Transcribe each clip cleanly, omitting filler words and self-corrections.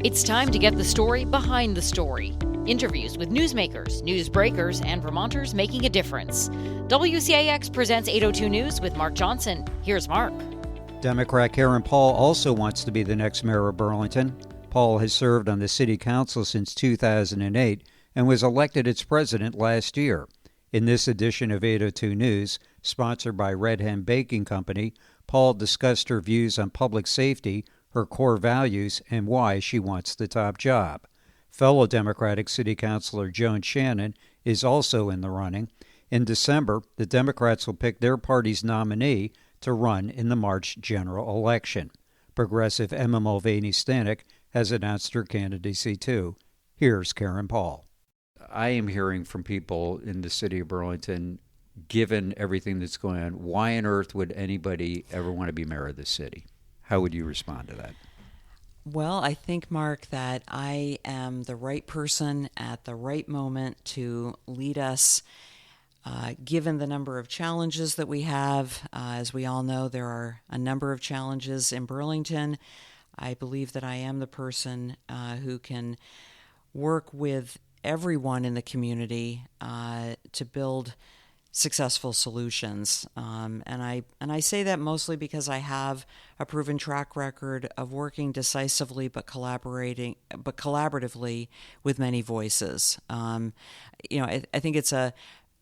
It's time to get the story behind the story. Interviews with newsmakers, news breakers, and Vermonters making a difference. WCAX presents 802 News with Mark Johnson. Here's Mark. Democrat Karen Paul also wants to be the next mayor of Burlington. Paul has served on the city council since 2008 and was elected its president last year. In this edition of 802 News, sponsored by Red Hen Baking Company, Paul discussed her views on public safety, her core values, and why she wants the top job. Fellow Democratic City Councilor Joan Shannon is also in the running. In December, the Democrats will pick their party's nominee to run in the March general election. Progressive Emma Mulvaney-Stanek has announced her candidacy too. Here's Karen Paul. I am hearing from people in the city of Burlington, given everything that's going on, why on earth would anybody ever want to be mayor of the city? How would you respond to that? Well, I think, Mark, that I am the right person at the right moment to lead us. Given the number of challenges that we have, as we all know, there are a number of challenges in Burlington. I believe that I am the person who can work with everyone in the community to build successful solutions. And I say that mostly because I have a proven track record of working decisively but collaboratively with many voices. I think it's a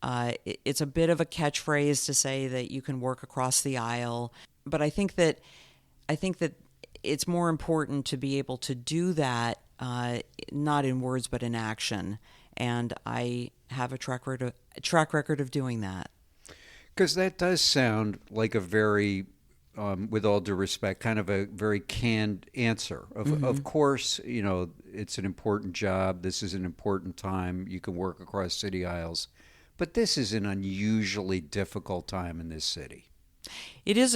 bit of a catchphrase to say that you can work across the aisle, but I think that it's more important to be able to do that, not in words but in action. And I have a track record of doing that. Because that does sound like a very, with all due respect, kind of a very canned answer. Of course, it's an important job. This is an important time. You can work across city aisles. But this is an unusually difficult time in this city. It is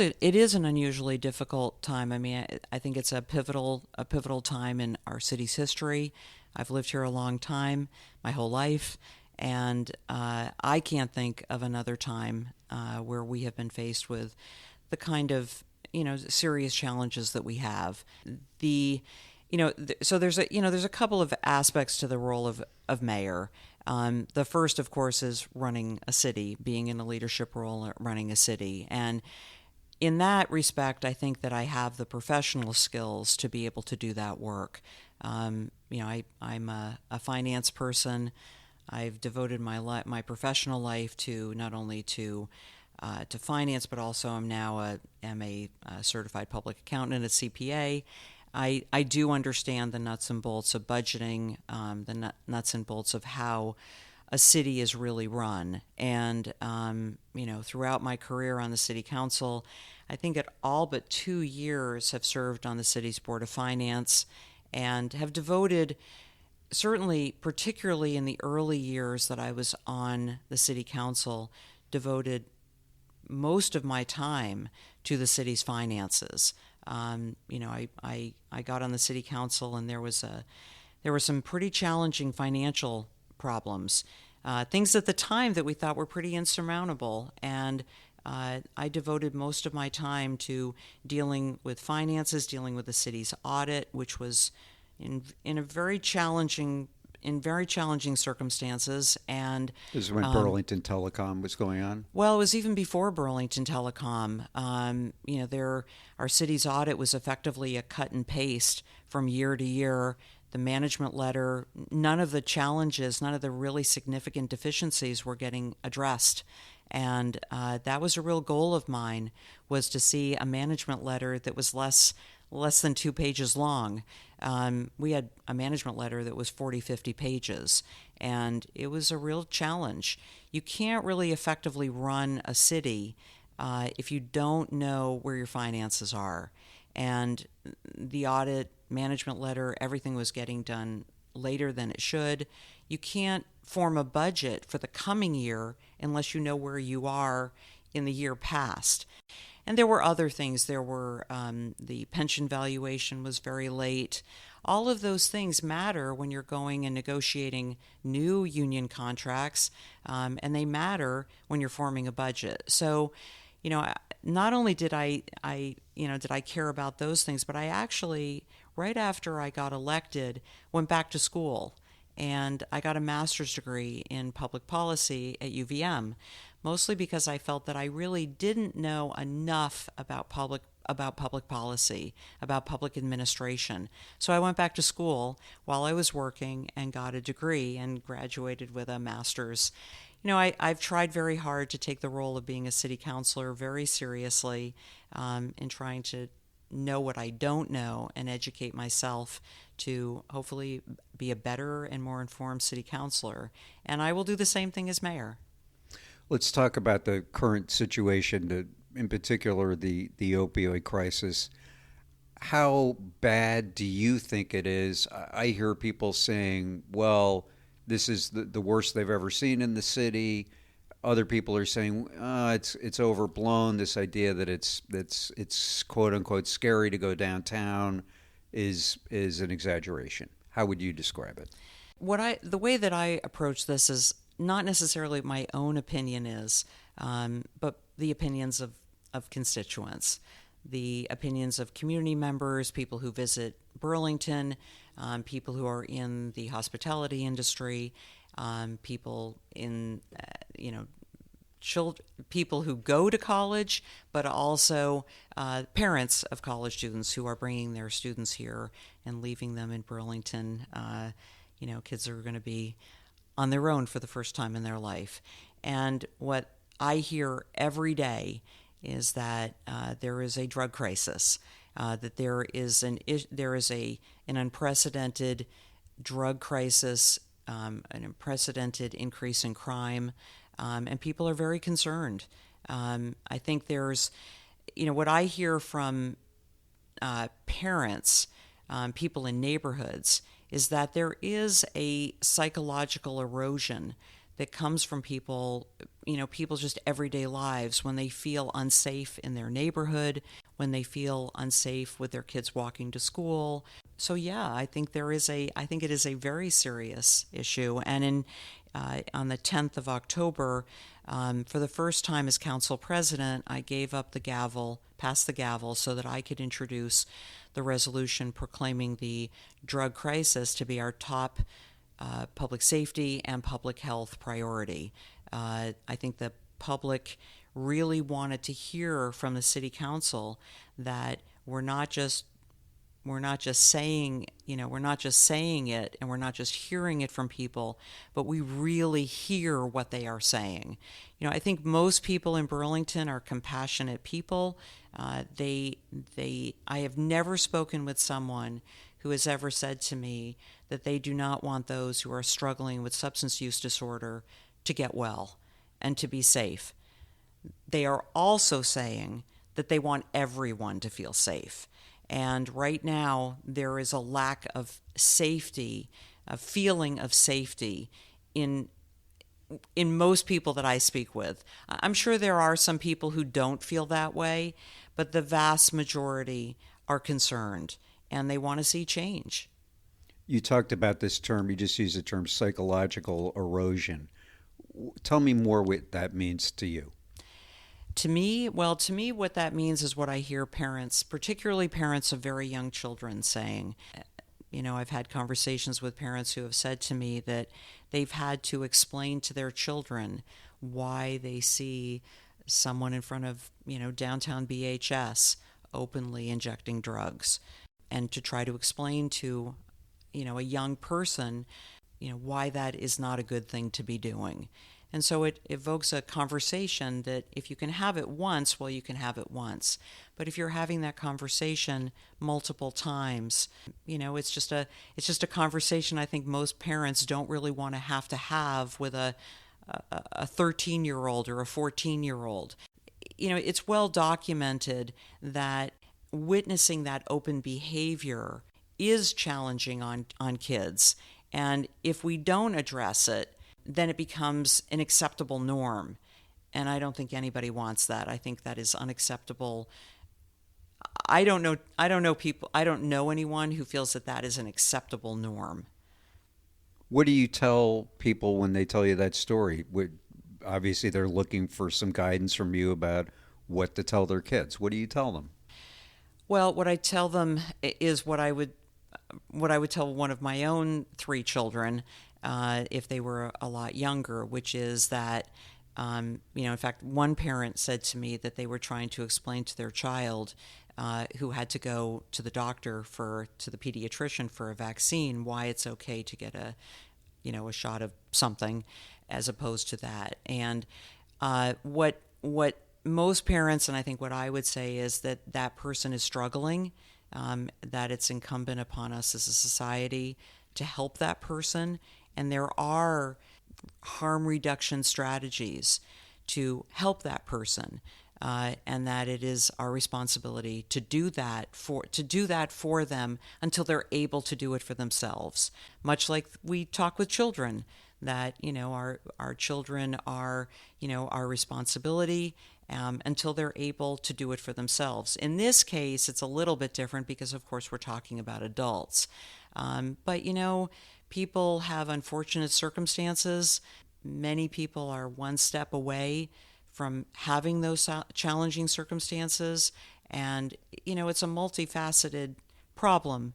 an unusually difficult time. I mean, I think it's a pivotal time in our city's history. I've lived here a long time, my whole life, and I can't think of another time where we have been faced with the kind of serious challenges that we have. So there's a couple of aspects to the role of mayor. The first, of course, is running a city, being in a leadership role, running a city. And in that respect, I think that I have the professional skills to be able to do that work. I'm a finance person. I've devoted my professional life to not only to finance, but also I'm now a certified public accountant, a CPA. I do understand the nuts and bolts of budgeting, the nuts and bolts of how a city is really run. And, throughout my career on the city council, I think at all but 2 years have served on the city's Board of Finance and have devoted, certainly, particularly in the early years that I was on the city council, devoted most of my time to the city's finances. I got on the city council and there were some pretty challenging financial problems, things at the time that we thought were pretty insurmountable. And I devoted most of my time to dealing with finances, dealing with the city's audit, which was in very challenging circumstances. And this is when Burlington Telecom was going on? Well, it was even before Burlington Telecom. Our city's audit was effectively a cut and paste from year to year. The management letter, none of the really significant deficiencies were getting addressed. And that was a real goal of mine, was to see a management letter that was less than 2 pages long. We had a management letter that was 40, 50 pages, and it was a real challenge. You can't really effectively run a city if you don't know where your finances are. And the audit, management letter, everything was getting done later than it should. You can't form a budget for the coming year unless you know where you are in the year past. And there were other things. There were the pension valuation was very late. All of those things matter when you're going and negotiating new union contracts, and they matter when you're forming a budget. So, not only did I care about those things, but I actually right after I got elected, went back to school. And I got a master's degree in public policy at UVM, mostly because I felt that I really didn't know enough about public policy, about public administration. So I went back to school while I was working and got a degree and graduated with a master's. I've tried very hard to take the role of being a city councilor very seriously, in trying to know what I don't know and educate myself to hopefully be a better and more informed city councilor. And I will do the same thing as mayor. Let's talk about the current situation, in particular the opioid crisis. How bad do you think it is? I hear people saying, well, this is the worst they've ever seen in the city. Other people are saying it's overblown. This idea that it's quote unquote scary to go downtown is an exaggeration. How would you describe it? The way that I approach this is not necessarily my own opinion but the opinions of constituents, the opinions of community members, people who visit Burlington, people who are in the hospitality industry, people in, people who go to college, but also parents of college students who are bringing their students here and leaving them in Burlington. Kids are going to be on their own for the first time in their life. And what I hear every day is that there is a drug crisis, that there is an unprecedented drug crisis, an unprecedented increase in crime, and people are very concerned. I think there's, what I hear from parents, people in neighborhoods, is that there is a psychological erosion that comes from people's just everyday lives when they feel unsafe in their neighborhood, when they feel unsafe with their kids walking to school. So yeah, I think it is a very serious issue. And on the 10th of October, for the first time as council president, I gave up the gavel, passed the gavel, so that I could introduce the resolution proclaiming the drug crisis to be our top public safety and public health priority. I think the public really wanted to hear from the city council that we're not just saying it, and we're not just hearing it from people, but we really hear what they are saying. I think most people in Burlington are compassionate people. I have never spoken with someone who has ever said to me that they do not want those who are struggling with substance use disorder to get well and to be safe. They are also saying that they want everyone to feel safe. And right now, there is a lack of safety, a feeling of safety in most people that I speak with. I'm sure there are some people who don't feel that way, but the vast majority are concerned and they want to see change. You talked about this term, you just used the term psychological erosion. Tell me more what that means to you. To me, what that means is what I hear parents, particularly parents of very young children, saying. I've had conversations with parents who have said to me that they've had to explain to their children why they see someone in front of, downtown BHS openly injecting drugs, and to try to explain to, a young person, why that is not a good thing to be doing. And so it evokes a conversation that if you can have it once, well, you can have it once. But if you're having that conversation multiple times, it's just a conversation I think most parents don't really want to have with a 13-year-old or a 14-year-old. It's well documented that witnessing that open behavior is challenging on kids. And if we don't address it, then it becomes an acceptable norm. And I don't think anybody wants that. I think that is unacceptable. I don't know anyone who feels that is an acceptable norm. What do you tell people when they tell you that story? Obviously, they're looking for some guidance from you about what to tell their kids. What do you tell them? Well, what I tell them is what I would what I would tell one of my own 3 children if they were a lot younger, which is that, in fact, one parent said to me that they were trying to explain to their child who had to go to the doctor to the pediatrician for a vaccine, why it's okay to get a shot of something as opposed to that. And what most parents, and I think what I would say, is that person is struggling, that it's incumbent upon us as a society to help that person. And there are harm reduction strategies to help that person, and that it is our responsibility to do that for them until they're able to do it for themselves. Much like we talk with children, that our children are our responsibility until they're able to do it for themselves. In this case, it's a little bit different because, of course, we're talking about adults. But people have unfortunate circumstances. Many people are one step away from having those challenging circumstances, and it's a multifaceted problem.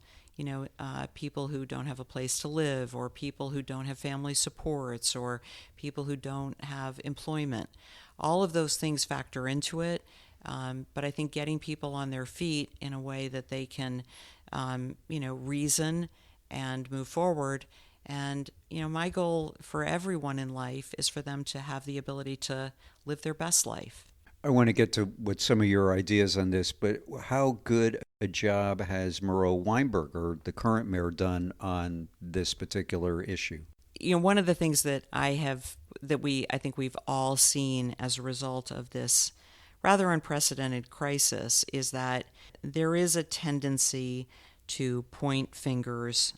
People who don't have a place to live, or people who don't have family supports, or people who don't have employment. All of those things factor into it, but I think getting people on their feet in a way that they can, reason and move forward. And, my goal for everyone in life is for them to have the ability to live their best life. I want to get to what some of your ideas on this, but how good a job has Moreau Weinberger, the current mayor, done on this particular issue? One of the things that I think we've all seen as a result of this rather unprecedented crisis is that there is a tendency to point fingers,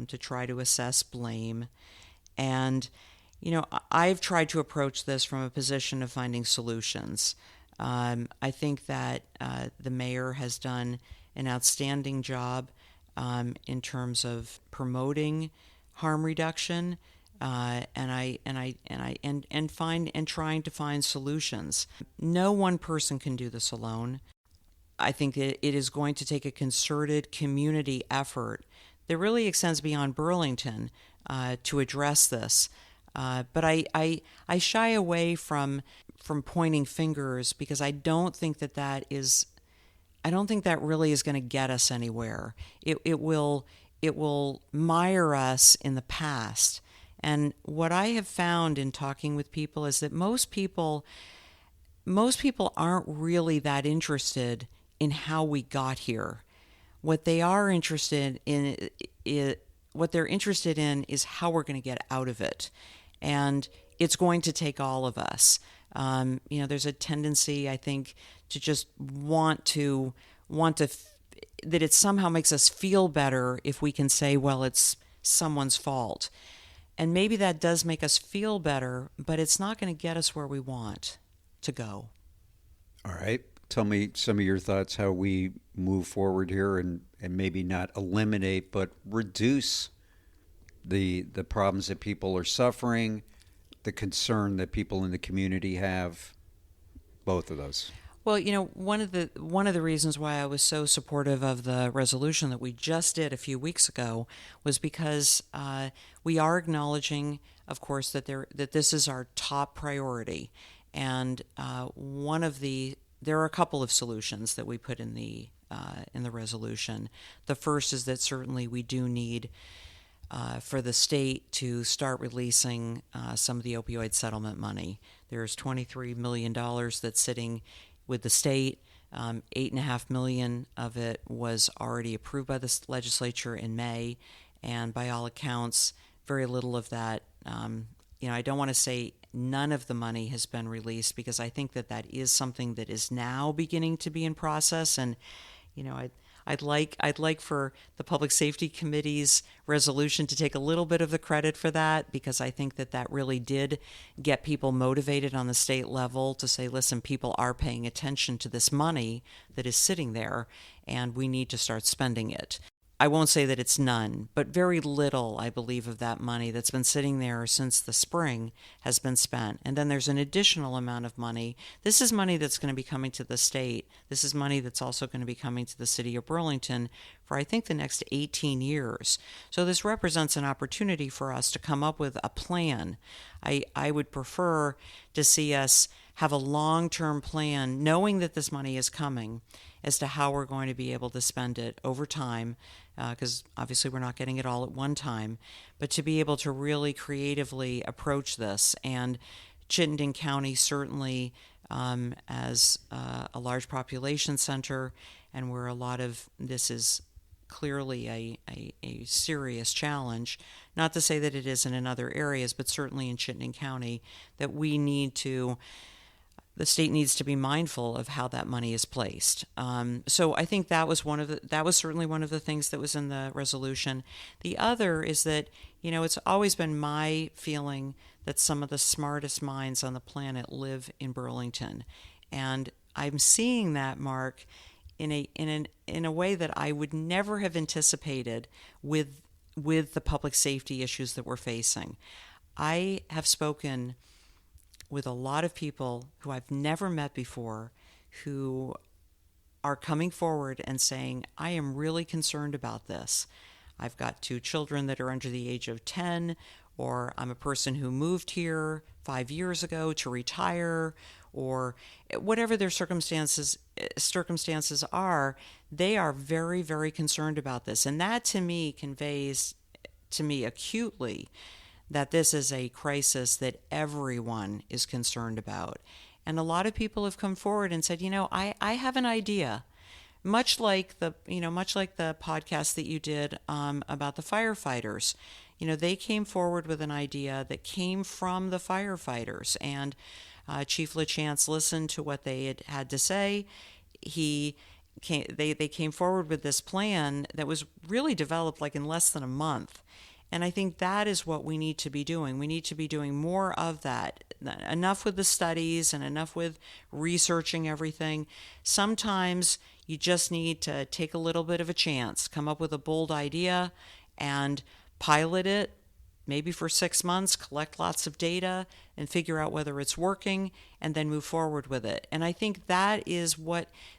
to try to assess blame. And, I've tried to approach this from a position of finding solutions. I think that the mayor has done an outstanding job in terms of promoting harm reduction, and trying to find solutions. No one person can do this alone. I think that it is going to take a concerted community effort that really extends beyond Burlington to address this. But I shy away from pointing fingers because I don't think that really is going to get us anywhere. It will mire us in the past. And what I have found in talking with people is that most people aren't really that interested in how we got here. What they're interested in is how we're going to get out of it. And it's going to take all of us. There's a tendency, I think, to just want to that it somehow makes us feel better if we can say, well, it's someone's fault. And maybe that does make us feel better, but it's not going to get us where we want to go. All right. Tell me some of your thoughts how we move forward here and maybe not eliminate, but reduce the problems that people are suffering, the concern that people in the community have, both of those. Well, one of the reasons why I was so supportive of the resolution that we just did a few weeks ago was because we are acknowledging, of course, that this is our top priority, and there are a couple of solutions that we put in the resolution. The first is that certainly we do need for the state to start releasing some of the opioid settlement money. There's $23 million that's sitting with the state. $8.5 million of it was already approved by the legislature in May, and by all accounts, very little of that. I don't want to say none of the money has been released because I think that is something that is now beginning to be in process, and I'd like for the Public Safety Committee's resolution to take a little bit of the credit for that, because I think that really did get people motivated on the state level to say, listen, people are paying attention to this money that is sitting there, and we need to start spending it. I won't say that it's none, but very little, I believe, of that money that's been sitting there since the spring has been spent. And then there's an additional amount of money. This is money that's going to be coming to the state. This is money that's also going to be coming to the city of Burlington for, I think, the next 18 years. So this represents an opportunity for us to come up with a plan. I would prefer to see us have a long-term plan, knowing that this money is coming, as to how we're going to be able to spend it over time, because obviously we're not getting it all at one time, but to be able to really creatively approach this. And Chittenden County certainly, as a large population center, and where a lot of this is clearly a serious challenge, not to say that it isn't in other areas, but certainly in Chittenden County, that the state needs to be mindful of how that money is placed. So I think that was certainly one of the things that was in the resolution. The other is that, it's always been my feeling that some of the smartest minds on the planet live in Burlington. And I'm seeing that, Mark, in a way that I would never have anticipated with the public safety issues that we're facing. I have spoken with a lot of people who I've never met before, who are coming forward and saying, I am really concerned about this. I've got 2 children that are under the age of 10, or I'm a person who moved here 5 years ago to retire, or whatever their circumstances are, they are very, very concerned about this. And that, to me, conveys to me acutely that this is a crisis that everyone is concerned about. And a lot of people have come forward and said, I have an idea. Much like the podcast that you did about the firefighters. They came forward with an idea that came from the firefighters, and Chief LaChance listened to what they had to say. They came forward with this plan that was really developed like in less than a month. And I think that is what we need to be doing. We need to be doing more of that. Enough with the studies and enough with researching everything. Sometimes you just need to take a little bit of a chance, come up with a bold idea and pilot it, maybe for 6 months, collect lots of data and figure out whether it's working, and then move forward with it. And I think that is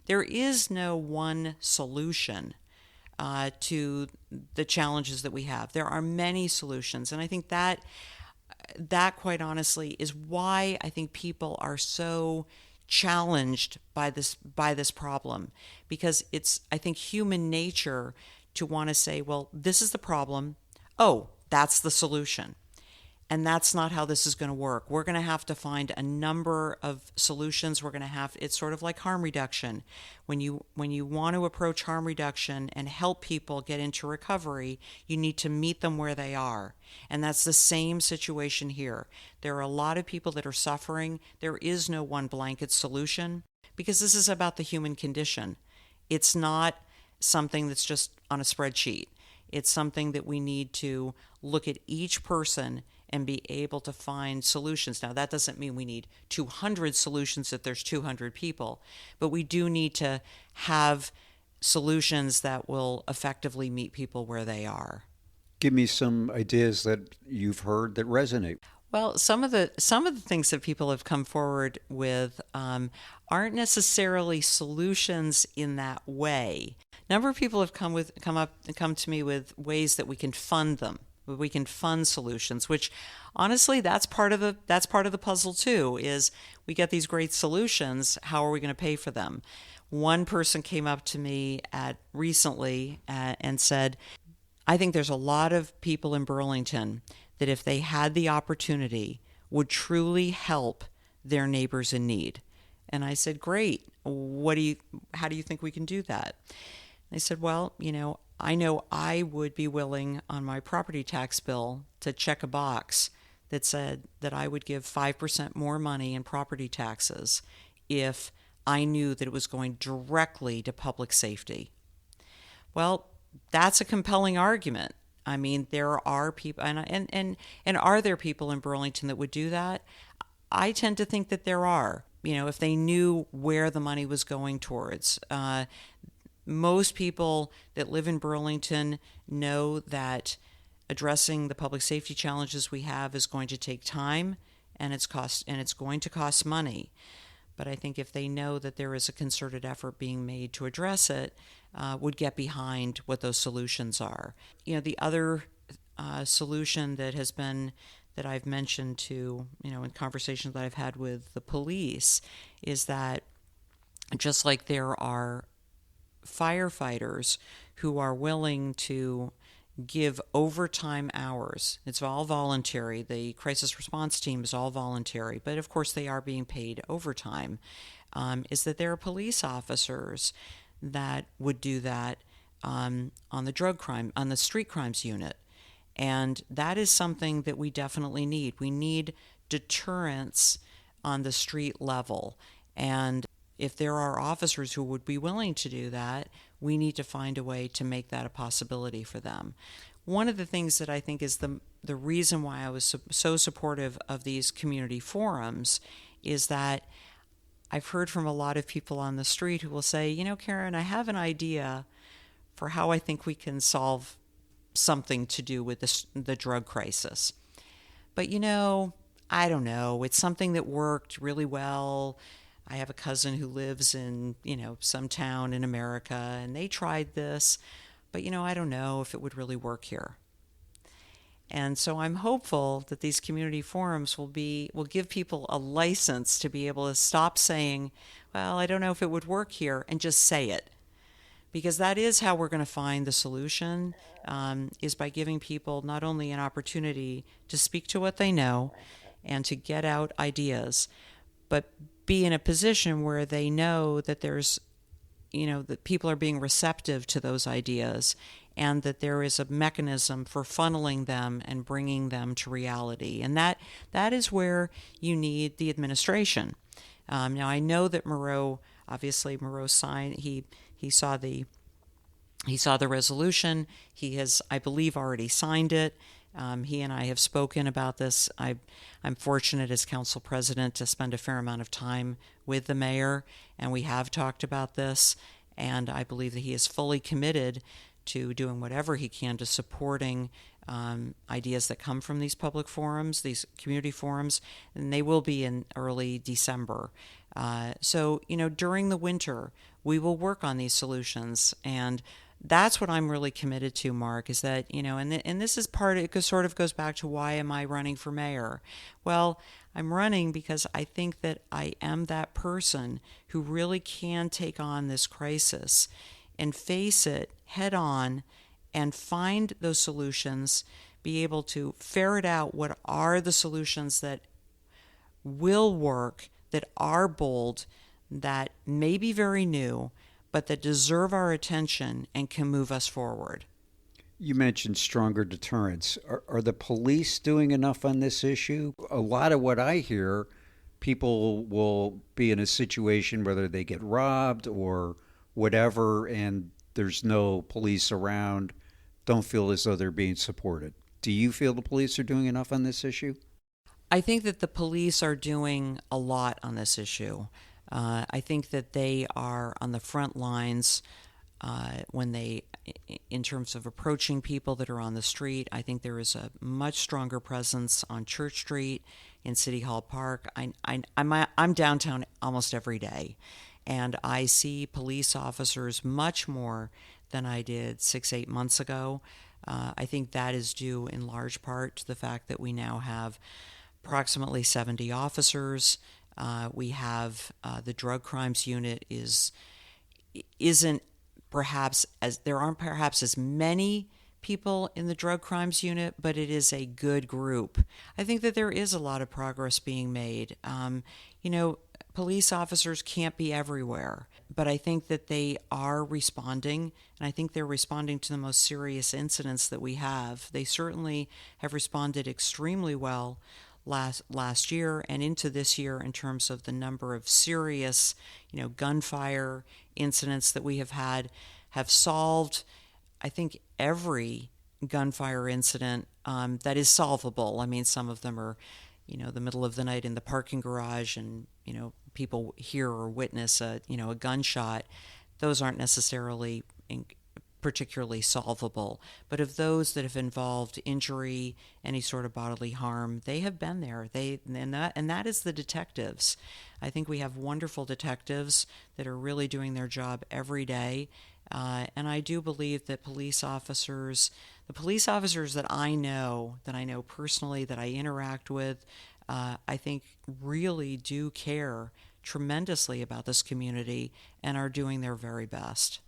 there is no one solution to the challenges that we have. There are many solutions, and I think that quite honestly is why I think people are so challenged by this problem, because it's, I think, human nature to want to say, well, this is the problem. Oh, that's the solution. And that's not how this is going to work. We're going to have to find a number of solutions. It's sort of like harm reduction. When you want to approach harm reduction and help people get into recovery, you need to meet them where they are. And that's the same situation here. There are a lot of people that are suffering. There is no one blanket solution, because this is about the human condition. It's not something that's just on a spreadsheet. It's something that we need to look at each person and be able to find solutions. Now, that doesn't mean we need 200 solutions if there's 200 people, but we do need to have solutions that will effectively meet people where they are. Give me some ideas that you've heard that resonate. Well, some of the things that people have come forward with aren't necessarily solutions in that way. A number of people have come to me with ways that we can fund them. We can fund solutions, which honestly, that's part of the puzzle too, is we get these great solutions. How are we going to pay for them? One person came up to me recently and said, I think there's a lot of people in Burlington that, if they had the opportunity, would truly help their neighbors in need. And I said, great. How do you think we can do that? They said, well, I know I would be willing on my property tax bill to check a box that said that I would give 5% more money in property taxes if I knew that it was going directly to public safety. Well, that's a compelling argument. I mean, there are people, and are there people in Burlington that would do that? I tend to think that there are. If they knew where the money was going towards. Most people that live in Burlington know that addressing the public safety challenges we have is going to take time, and it's going to cost money. But I think if they know that there is a concerted effort being made to address it, would get behind what those solutions are. The other solution that I've mentioned to, in conversations that I've had with the police, is that just like there are firefighters who are willing to give overtime hours. It's all voluntary. The crisis response team is all voluntary, but of course they are being paid overtime. Is that there are police officers that would do that on the street crimes unit. And that is something that we definitely need. We need deterrence on the street level. And if there are officers who would be willing to do that, we need to find a way to make that a possibility for them. One of the things that I think is the reason why I was so supportive of these community forums is that I've heard from a lot of people on the street who will say, Karen, I have an idea for how I think we can solve something to do with the drug crisis. But, I don't know. It's something that worked really well. I have a cousin who lives in, some town in America, and they tried this, but, I don't know if it would really work here. And so I'm hopeful that these community forums will give people a license to be able to stop saying, well, I don't know if it would work here, and just say it. Because that is how we're going to find the solution, is by giving people not only an opportunity to speak to what they know and to get out ideas, but be in a position where they know that there's, that people are being receptive to those ideas, and that there is a mechanism for funneling them and bringing them to reality. And that is where you need the administration. Now, I know that Moreau signed. He saw the resolution. He has, I believe, already signed it. He and I have spoken about this. I'm fortunate as council president to spend a fair amount of time with the mayor, and we have talked about this, and I believe that he is fully committed to doing whatever he can to supporting ideas that come from these public forums, these community forums, and they will be in early December. So, during the winter, we will work on these solutions, and that's what I'm really committed to, Mark, is that, and this is it sort of goes back to why am I running for mayor? Well, I'm running because I think that I am that person who really can take on this crisis and face it head on and find those solutions, be able to ferret out what are the solutions that will work, that are bold, that may be very new, but that deserve our attention and can move us forward. You mentioned stronger deterrence. Are the police doing enough on this issue? A lot of what I hear, people will be in a situation whether they get robbed or whatever, and there's no police around, don't feel as though they're being supported. Do you feel the police are doing enough on this issue? I think that the police are doing a lot on this issue. I think that they are on the front lines in terms of approaching people that are on the street. I think there is a much stronger presence on Church Street, in City Hall Park. I'm downtown almost every day, and I see police officers much more than I did 6-8 months ago. I think that is due in large part to the fact that we now have approximately 70 officers. We have the drug crimes unit isn't perhaps there aren't perhaps as many people in the drug crimes unit, but it is a good group. I think that there is a lot of progress being made. Police officers can't be everywhere, but I think that they are responding, and I think they're responding to the most serious incidents that we have. They certainly have responded extremely well last year and into this year in terms of the number of serious, gunfire incidents that we have solved. I think every gunfire incident that is solvable. I mean, some of them are, the middle of the night in the parking garage, and people hear or witness a gunshot. those aren't necessarily particularly solvable. But of those that have involved injury, any sort of bodily harm, they have been there. And that is the detectives. I think we have wonderful detectives that are really doing their job every day. And I do believe that the police officers that I know personally, that I interact with, I think really do care tremendously about this community and are doing their very best.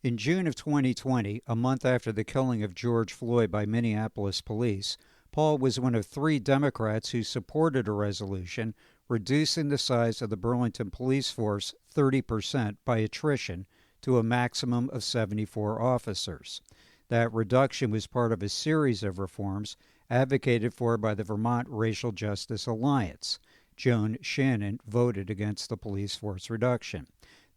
In June of 2020, a month after the killing of George Floyd by Minneapolis police, Paul was one of 3 Democrats who supported a resolution reducing the size of the Burlington police force 30% by attrition to a maximum of 74 officers. That reduction was part of a series of reforms advocated for by the Vermont Racial Justice Alliance. Joan Shannon voted against the police force reduction.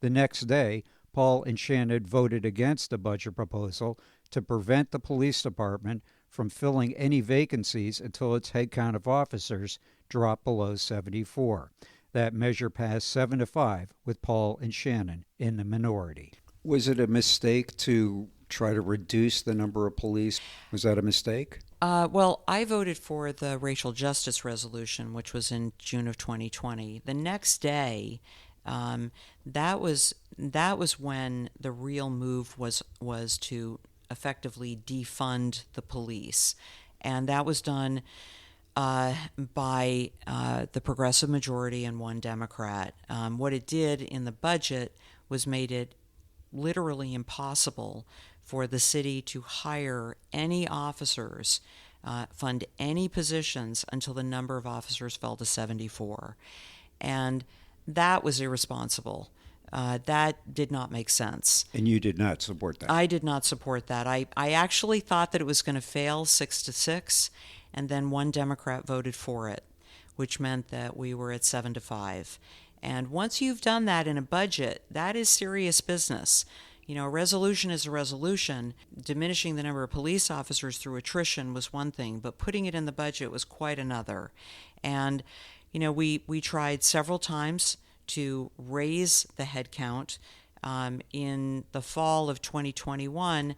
The next day, Paul and Shannon voted against a budget proposal to prevent the police department from filling any vacancies until its headcount of officers dropped below 74. That measure passed 7-5, with Paul and Shannon in the minority. Was it a mistake to try to reduce the number of police? Was that a mistake? Well, I voted for the racial justice resolution, which was in June of 2020. The next day, that was when the real move was to effectively defund the police, and that was done by the progressive majority and 1 Democrat. What it did in the budget was made it literally impossible for the city to hire any officers, fund any positions until the number of officers fell to 74. And that was irresponsible. That did not make sense. And you did not support that? I did not support that. I actually thought that it was going to fail 6-6, and then 1 Democrat voted for it, which meant that we were at 7-5. And once you've done that in a budget, that is serious business. You know, a resolution is a resolution. Diminishing the number of police officers through attrition was one thing, but putting it in the budget was quite another. And, you know, we tried several times to raise the headcount. In the fall of 2021,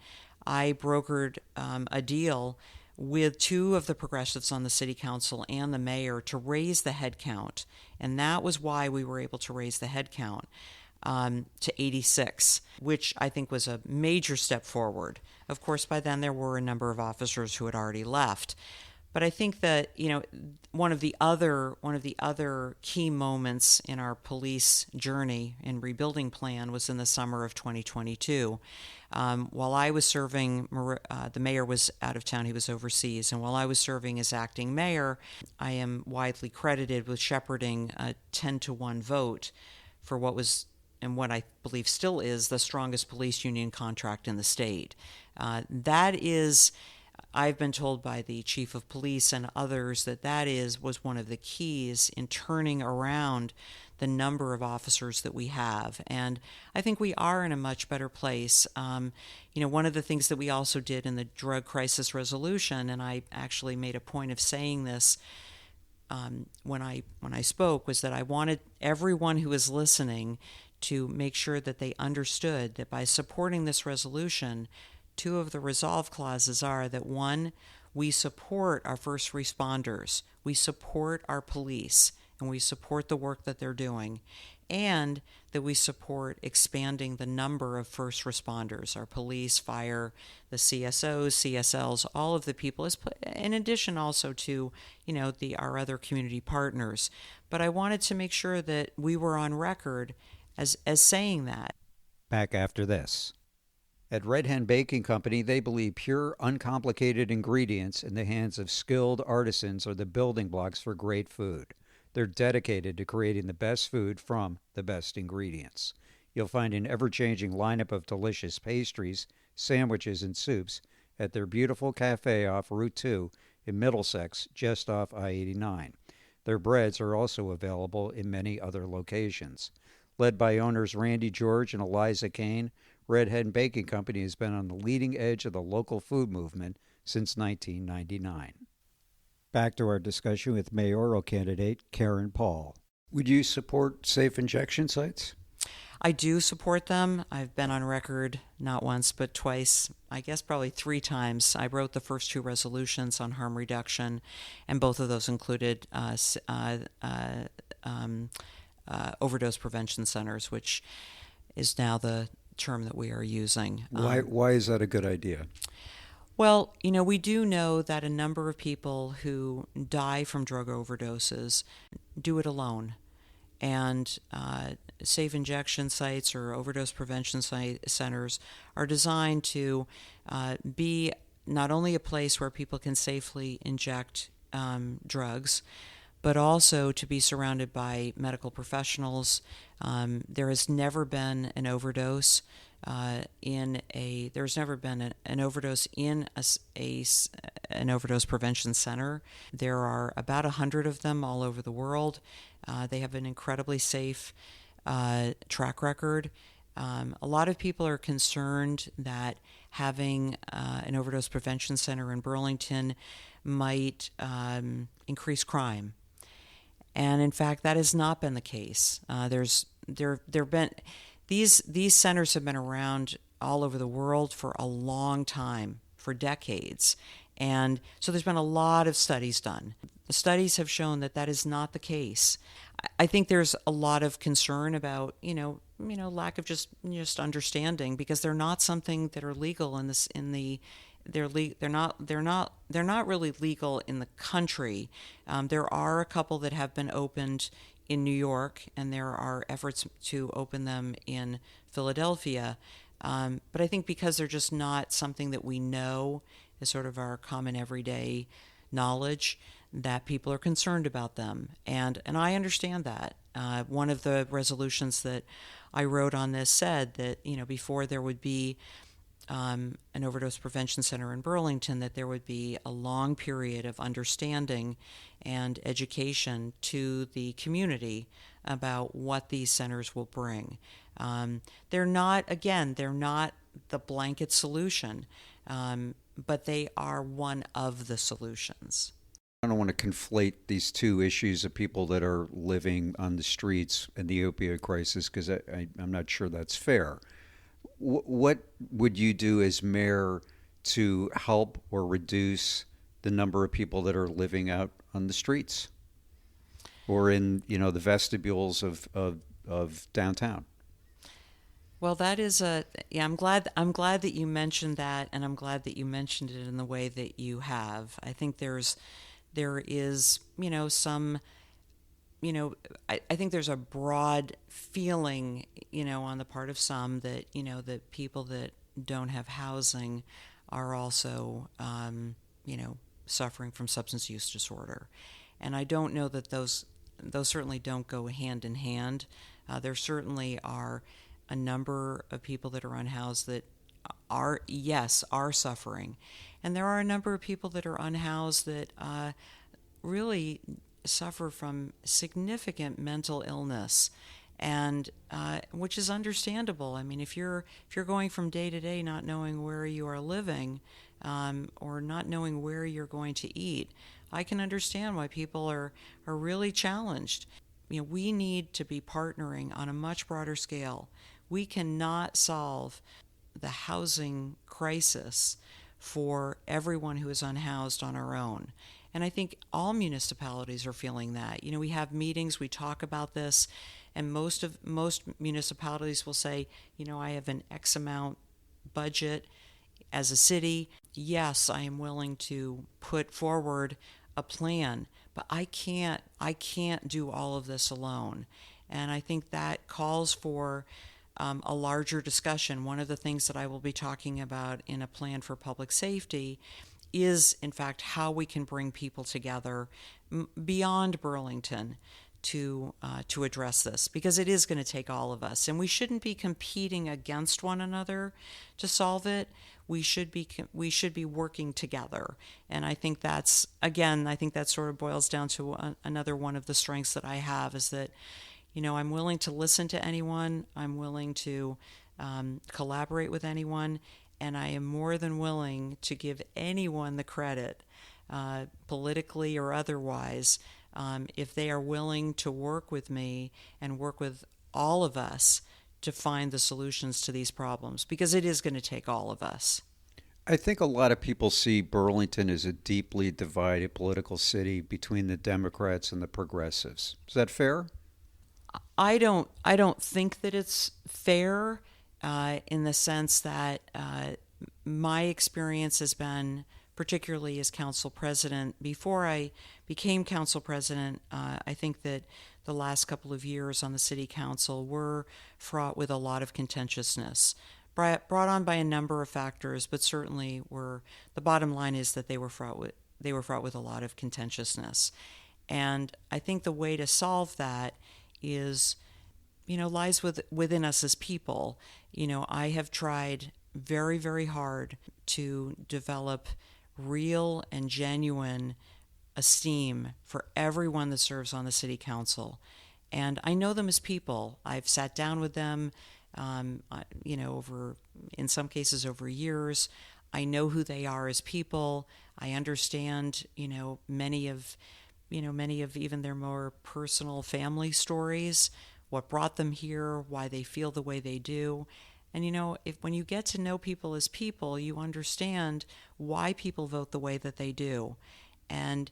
I brokered a deal with 2 of the progressives on the city council and the mayor to raise the headcount. And that was why we were able to raise the headcount to 86, which I think was a major step forward. Of course, by then there were a number of officers who had already left. But I think that, you know, one of the other key moments in our police journey and rebuilding plan was in the summer of 2022. While I was serving, the mayor was out of town, he was overseas, and while I was serving as acting mayor, I am widely credited with shepherding a 10-1 vote for what was, and what I believe still is, the strongest police union contract in the state. That is, I've been told by the chief of police and others that was one of the keys in turning around the number of officers that we have. And I think we are in a much better place. You know, one of the things that we also did in the drug crisis resolution, and I actually made a point of saying this when I spoke, was that I wanted everyone who is listening to make sure that they understood that by supporting this resolution, 2 of the resolve clauses are that 1, we support our first responders, we support our police, and we support the work that they're doing, and that we support expanding the number of first responders, our police, fire, the CSOs, CSLs, all of the people, in addition also to, you know, our other community partners. But I wanted to make sure that we were on record as saying that. Back after this. At Red Hen Baking Company, they believe pure, uncomplicated ingredients in the hands of skilled artisans are the building blocks for great food. They're dedicated to creating the best food from the best ingredients. You'll find an ever-changing lineup of delicious pastries, sandwiches, and soups at their beautiful cafe off Route 2 in Middlesex, just off I-89. Their breads are also available in many other locations. Led by owners Randy George and Eliza Kane, Red Hen Baking Company has been on the leading edge of the local food movement since 1999. Back to our discussion with mayoral candidate Karen Paul. Would you support safe injection sites? I do support them. I've been on record not once but twice, I guess probably 3 times. I wrote the first 2 resolutions on harm reduction, and both of those included overdose prevention centers, which is now the term that we are using. Why is that a good idea? Well, we do know that a number of people who die from drug overdoses do it alone. And safe injection sites or overdose prevention centers are designed to be not only a place where people can safely inject drugs, but also to be surrounded by medical professionals. There has never been an overdose there's never been an overdose in an overdose prevention center. There are about 100 of them all over the world. They have an incredibly safe track record. A lot of people are concerned that having an overdose prevention center in Burlington might increase crime. And in fact, that has not been the case. These centers have been around all over the world for a long time, for decades. And so there's been a lot of studies done. The studies have shown that that is not the case. I think there's a lot of concern about, lack of just understanding, because they're not something that are legal they're not really legal in the country. There are a couple that have been opened in New York, and there are efforts to open them in Philadelphia. But I think because they're just not something that we know is sort of our common everyday knowledge, that people are concerned about them. And I understand that. One of the resolutions that I wrote on this said that, before there would be an overdose prevention center in Burlington, that there would be a long period of understanding and education to the community about what these centers will bring. They're not the blanket solution, but they are one of the solutions. I don't want to conflate these two issues of people that are living on the streets and the opioid crisis, because I'm not sure that's fair. What would you do as mayor to help or reduce the number of people that are living out on the streets or in the vestibules of downtown? Well, that is I'm glad that you mentioned that, and I'm glad that you mentioned it in the way that you have. I think there is some. I think there's a broad feeling, on the part of some that, that people that don't have housing are also, suffering from substance use disorder. And I don't know that those certainly don't go hand in hand. There certainly are a number of people that are unhoused that are suffering. And there are a number of people that are unhoused that really suffer from significant mental illness, and which is understandable. I mean, if you're going from day to day not knowing where you are living, or not knowing where you're going to eat, I can understand why people are really challenged. We need to be partnering on a much broader scale. We cannot solve the housing crisis for everyone who is unhoused on our own. And I think all municipalities are feeling that. We have meetings, we talk about this, and most municipalities will say, I have an X amount budget as a city. Yes, I am willing to put forward a plan, but I can't do all of this alone. And I think that calls for a larger discussion. One of the things that I will be talking about in a plan for public safety is, in fact, how we can bring people together beyond Burlington to address this, because it is going to take all of us, and we shouldn't be competing against one another to solve it. We should be working together, and I think that sort of boils down to another one of the strengths that I have, is that I'm willing to listen to anyone. I'm willing to collaborate with anyone. And I am more than willing to give anyone the credit, politically or otherwise, if they are willing to work with me and work with all of us to find the solutions to these problems, because it is going to take all of us. I think a lot of people see Burlington as a deeply divided political city between the Democrats and the progressives. Is that fair? I don't think that it's fair, in the sense that my experience has been, particularly as council president, before I became council president, I think that the last couple of years on the city council were fraught with a lot of contentiousness, brought on by a number of factors, but certainly were, the bottom line is that they were fraught with a lot of contentiousness. And I think the way to solve that is, lies within us as people. I have tried very, very hard to develop real and genuine esteem for everyone that serves on the city council. And I know them as people. I've sat down with them, over, in some cases, over years. I know who they are as people. I understand, many of even their more personal family stories, what brought them here, why they feel the way they do. And if when you get to know people as people, you understand why people vote the way that they do. And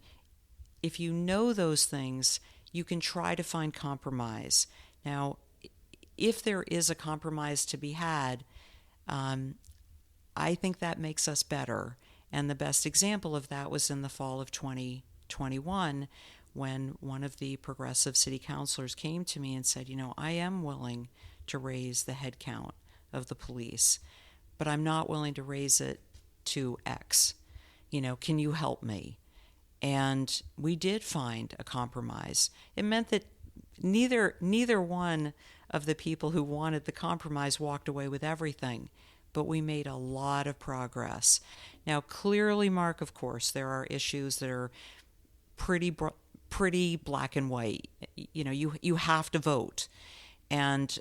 if you know those things, you can try to find compromise. Now, if there is a compromise to be had, I think that makes us better. And the best example of that was in the fall of 2021, when one of the progressive city councilors came to me and said, I am willing to raise the head count of the police, but I'm not willing to raise it to X. Can you help me? And we did find a compromise. It meant that neither one of the people who wanted the compromise walked away with everything, but we made a lot of progress. Now, clearly, Mark, of course, there are issues that are pretty black and white. You have to vote. And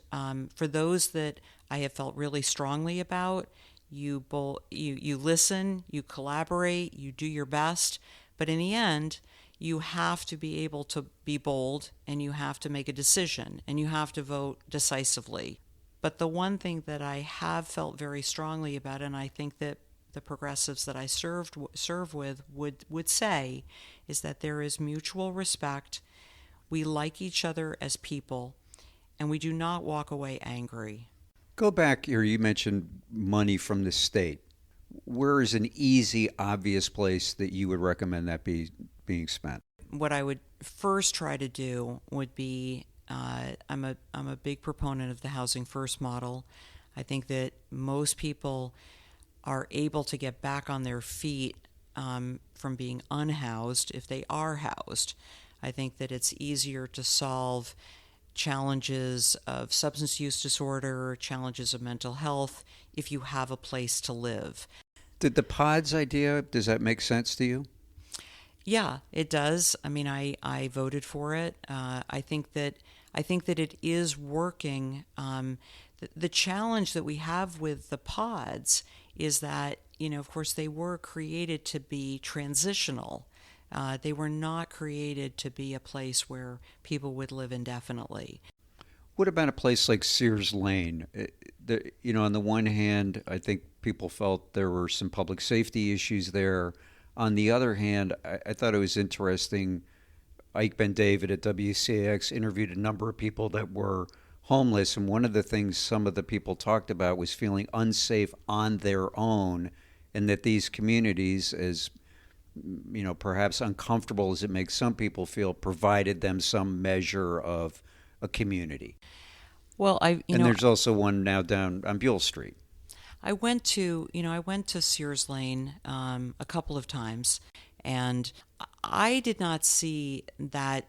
for those that I have felt really strongly about, you listen, you collaborate, you do your best, but in the end, you have to be able to be bold, and you have to make a decision, and you have to vote decisively. But the one thing that I have felt very strongly about, and I think that the progressives that I serve with would say, is that there is mutual respect. We like each other as people, and we do not walk away angry. Go back here. You mentioned money from the state. Where is an easy, obvious place that you would recommend that being spent? What I would first try to do would be, I'm a big proponent of the Housing First model. I think that most people are able to get back on their feet from being unhoused if they are housed. I think that it's easier to solve challenges of substance use disorder, challenges of mental health, if you have a place to live. Did the pods idea, does that make sense to you? Yeah, it does. I mean, I voted for it. I think that it is working. The challenge that we have with the pods is that, of course, they were created to be transitional. They were not created to be a place where people would live indefinitely. What about a place like Sears Lane? On the one hand, I think people felt there were some public safety issues there. On the other hand, I thought it was interesting. Ike Ben David at WCAX interviewed a number of people that were homeless, and one of the things some of the people talked about was feeling unsafe on their own, and that these communities, as perhaps uncomfortable as it makes some people feel, provided them some measure of a community. Well, there's also one now down on Buell Street. I went to Sears Lane a couple of times, and I did not see that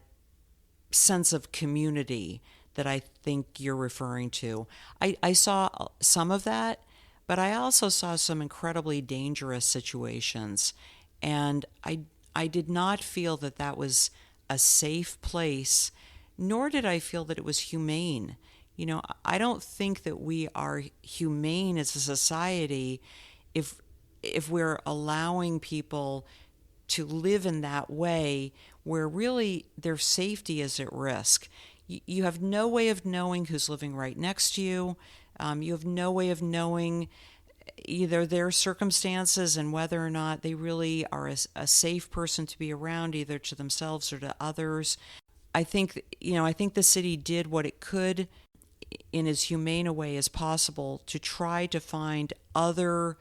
sense of community that I think you're referring to. I saw some of that, but I also saw some incredibly dangerous situations, and I did not feel that that was a safe place, nor did I feel that it was humane. I don't think that we are humane as a society if we're allowing people to live in that way where really their safety is at risk. you have no way of knowing who's living right next to you. You have no way of knowing either their circumstances and whether or not they really are a safe person to be around, either to themselves or to others. I think the city did what it could in as humane a way as possible to try to find other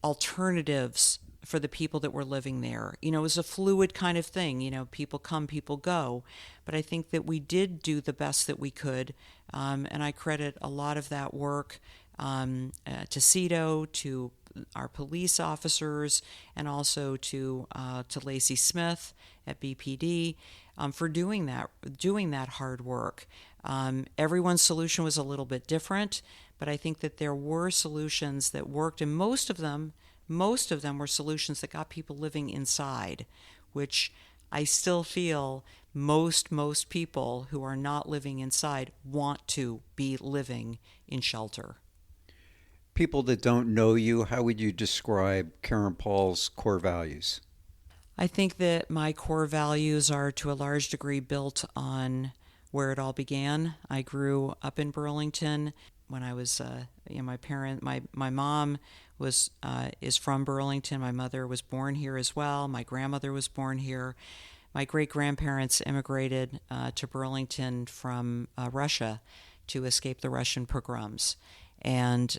alternatives for the people that were living there. It was a fluid kind of thing. People come, people go. But I think that we did do the best that we could. And I credit a lot of that work to CEDO, to our police officers, and also to Lacey Smith at BPD for doing that hard work. Everyone's solution was a little bit different, but I think that there were solutions that worked, and most of them were solutions that got people living inside, which I still feel most people who are not living inside want to be living in shelter. People that don't know you, how would you describe Karen Paul's core values? I think that my core values are to a large degree built on where it all began. I grew up in Burlington. When I was, my mom is from Burlington. My mother was born here as well. My grandmother was born here. My great-grandparents immigrated to Burlington from Russia to escape the Russian pogroms. And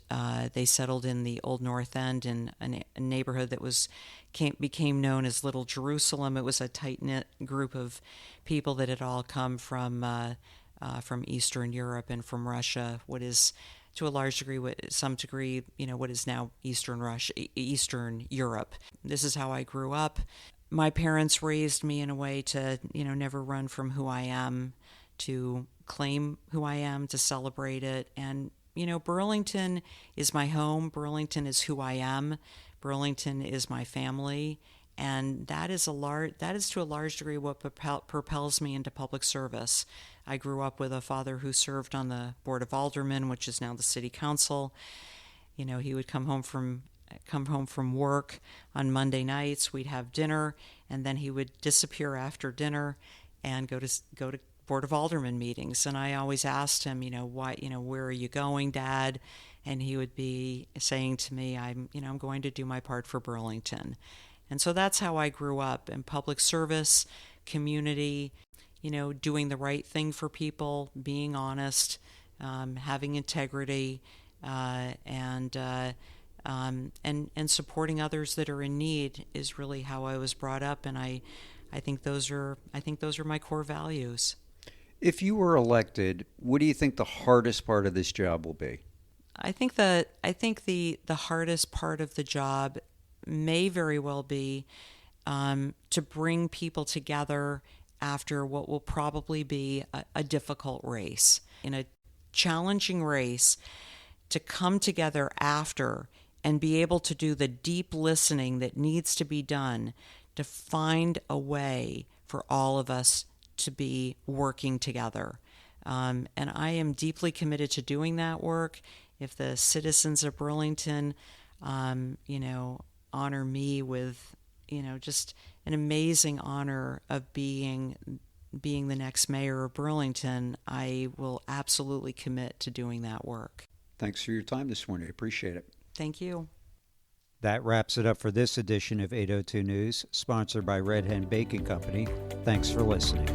they settled in the Old North End in a neighborhood that became known as Little Jerusalem. It was a tight-knit group of people that had all come from Eastern Europe and from Russia, what is to a large degree, what is now Eastern Europe. This is how I grew up. My parents raised me in a way to, never run from who I am, to claim who I am, to celebrate it. And, Burlington is my home. Burlington is who I am. Burlington is my family. And that is to a large degree what propels me into public service. I grew up with a father who served on the Board of Aldermen, which is now the City Council. He would come home from work on Monday nights. We'd have dinner, and then he would disappear after dinner and go to Board of Aldermen meetings. And I always asked him, why, where are you going, Dad? And he would be saying to me, I'm going to do my part for Burlington. And so that's how I grew up, in public service, community, doing the right thing for people, being honest, having integrity, and supporting others that are in need is really how I was brought up. And I think those are my core values. If you were elected, what do you think the hardest part of this job will be? I think the hardest part of the job may very well be to bring people together after what will probably be a difficult race. In a challenging race, to come together after and be able to do the deep listening that needs to be done to find a way for all of us to be working together. And I am deeply committed to doing that work. If the citizens of Burlington, honor me with, just an amazing honor of being the next mayor of Burlington, I will absolutely commit to doing that work. Thanks for your time this morning. I appreciate it. Thank you. That wraps it up for this edition of 802 News, sponsored by Red Hen Baking Company. Thanks for listening.